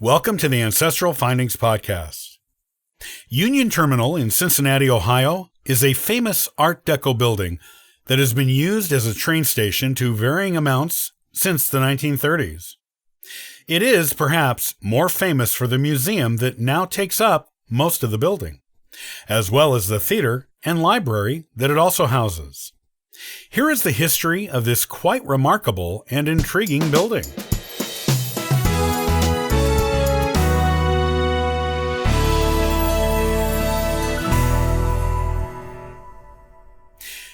Welcome to the Ancestral Findings Podcast. Union Terminal in Cincinnati, Ohio, is a famous Art Deco building that has been used as a train station to varying amounts since the 1930s. It is, perhaps, more famous for the museum that now takes up most of the building, as well as the theater and library that it also houses. Here is the history of this quite remarkable and intriguing building.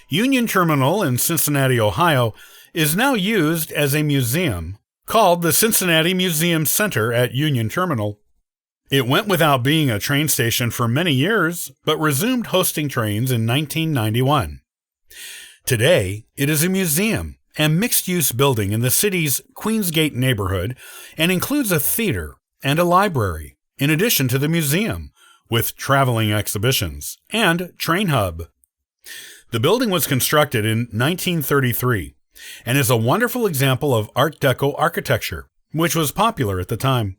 Union Terminal in Cincinnati, Ohio, is now used as a museum called the Cincinnati Museum Center at Union Terminal. It went without being a train station for many years, but resumed hosting trains in 1991. Today, it is a museum and mixed-use building in the city's Queensgate neighborhood and includes a theater and a library, in addition to the museum, with traveling exhibitions and train hub. The building was constructed in 1933 and is a wonderful example of Art Deco architecture, which was popular at the time.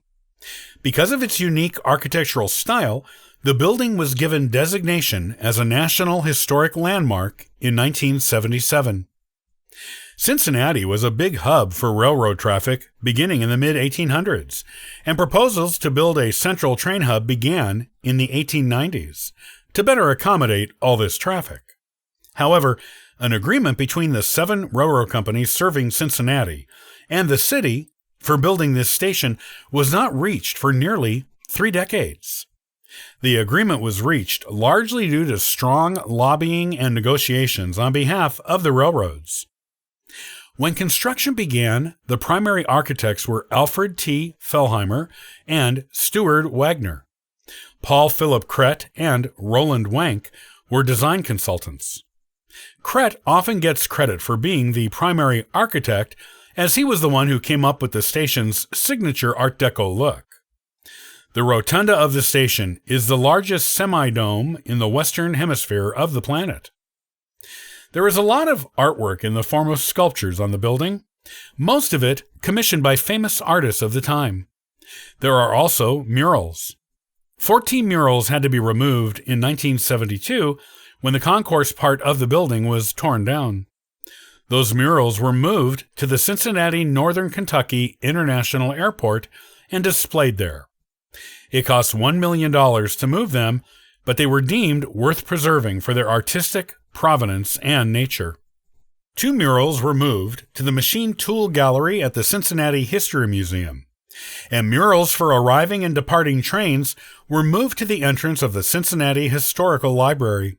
Because of its unique architectural style, the building was given designation as a National Historic Landmark in 1977. Cincinnati was a big hub for railroad traffic beginning in the mid-1800s, and proposals to build a central train hub began in the 1890s to better accommodate all this traffic. However, an agreement between the 7 railroad companies serving Cincinnati and the city for building this station was not reached for nearly 3 decades. The agreement was reached largely due to strong lobbying and negotiations on behalf of the railroads. When construction began, the primary architects were Alfred T. Fellheimer and Stuart Wagner. Paul Philip Krett and Roland Wank were design consultants. Krett often gets credit for being the primary architect, as he was the one who came up with the station's signature Art Deco look. The rotunda of the station is the largest semi-dome in the western hemisphere of the planet. There is a lot of artwork in the form of sculptures on the building, most of it commissioned by famous artists of the time. There are also murals. 14 murals had to be removed in 1972 when the concourse part of the building was torn down. Those murals were moved to the Cincinnati Northern Kentucky International Airport and displayed there. It cost $1 million to move them, but they were deemed worth preserving for their artistic provenance and nature. 2 murals were moved to the Machine Tool Gallery at the Cincinnati History Museum, and murals for arriving and departing trains were moved to the entrance of the Cincinnati Historical Library.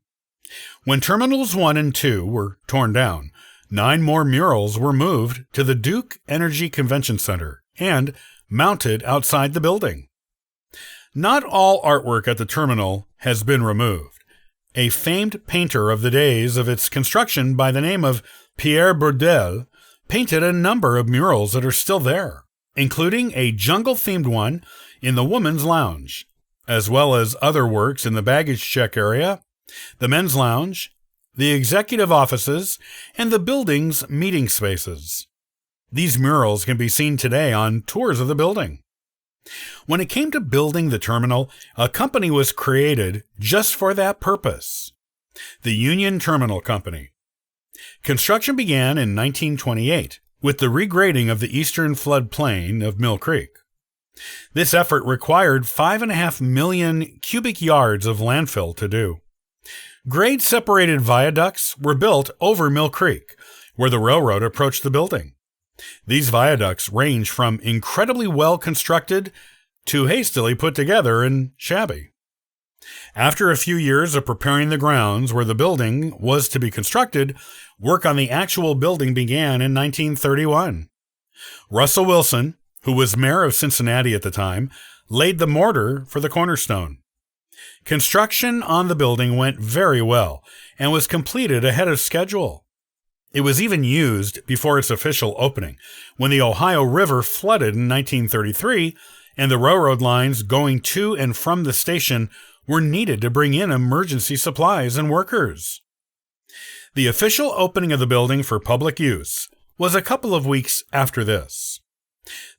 When Terminals 1 and 2 were torn down, 9 more murals were moved to the Duke Energy Convention Center and mounted outside the building. Not all artwork at the terminal has been removed. A famed painter of the days of its construction by the name of Pierre Bourdelle painted a number of murals that are still there, including a jungle-themed one in the women's lounge, as well as other works in the baggage check area, the men's lounge, the executive offices, and the building's meeting spaces. These murals can be seen today on tours of the building. When it came to building the terminal, a company was created just for that purpose, the Union Terminal Company. Construction began in 1928 with the regrading of the eastern floodplain of Mill Creek. This effort required 5.5 million cubic yards of landfill to do. Grade-separated viaducts were built over Mill Creek, where the railroad approached the building. These viaducts range from incredibly well-constructed to hastily put together and shabby. After a few years of preparing the grounds where the building was to be constructed, work on the actual building began in 1931. Russell Wilson, who was mayor of Cincinnati at the time, laid the mortar for the cornerstone. Construction on the building went very well and was completed ahead of schedule. It was even used before its official opening, when the Ohio River flooded in 1933 and the railroad lines going to and from the station were needed to bring in emergency supplies and workers. The official opening of the building for public use was a couple of weeks after this.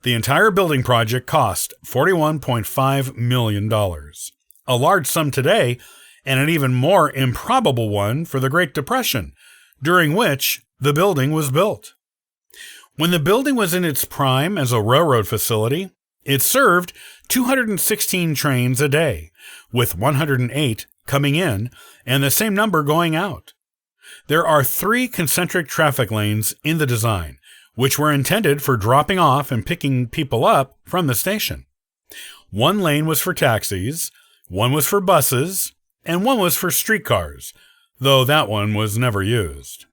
The entire building project cost $41.5 million, a large sum today, and an even more improbable one for the Great Depression, during which the building was built. When the building was in its prime as a railroad facility, it served 216 trains a day, with 108 coming in and the same number going out. There are 3 concentric traffic lanes in the design, which were intended for dropping off and picking people up from the station. 1 lane was for taxis, 1 was for buses, and 1 was for streetcars, though that one was never used.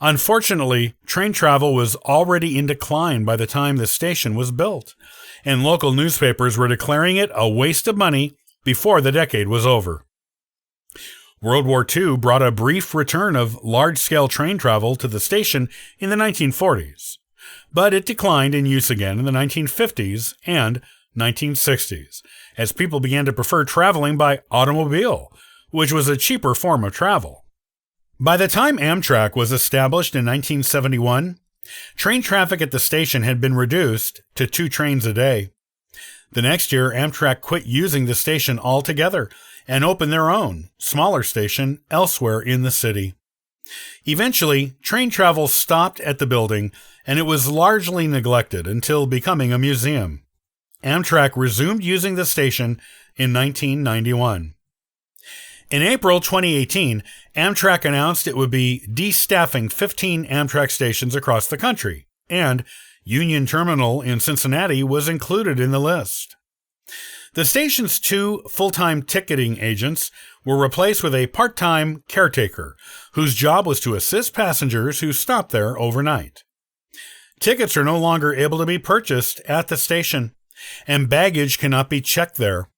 Unfortunately, train travel was already in decline by the time the station was built, and local newspapers were declaring it a waste of money before the decade was over. World War II brought a brief return of large-scale train travel to the station in the 1940s, but it declined in use again in the 1950s and 1960s, as people began to prefer traveling by automobile, which was a cheaper form of travel. By the time Amtrak was established in 1971, train traffic at the station had been reduced to 2 trains a day. The next year, Amtrak quit using the station altogether and opened their own, smaller station elsewhere in the city. Eventually, train travel stopped at the building, and it was largely neglected until becoming a museum. Amtrak resumed using the station in 1991. In April 2018, Amtrak announced it would be destaffing 15 Amtrak stations across the country, and Union Terminal in Cincinnati was included in the list. The station's 2 full-time ticketing agents were replaced with a part-time caretaker, whose job was to assist passengers who stopped there overnight. Tickets are no longer able to be purchased at the station, and baggage cannot be checked there.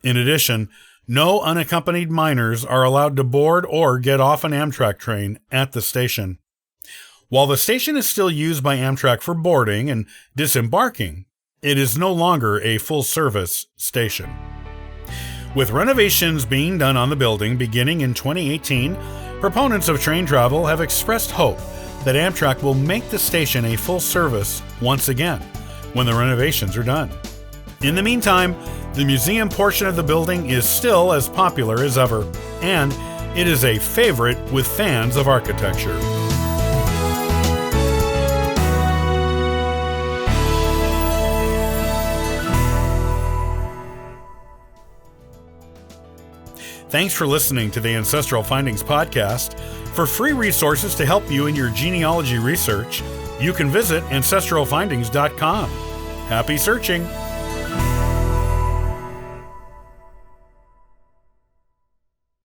In addition, no unaccompanied minors are allowed to board or get off an Amtrak train at the station. While the station is still used by Amtrak for boarding and disembarking, it is no longer a full-service station. With renovations being done on the building beginning in 2018, proponents of train travel have expressed hope that Amtrak will make the station a full service once again when the renovations are done. In the meantime, the museum portion of the building is still as popular as ever, and it is a favorite with fans of architecture. Thanks for listening to the Ancestral Findings podcast. For free resources to help you in your genealogy research, you can visit ancestralfindings.com. Happy searching!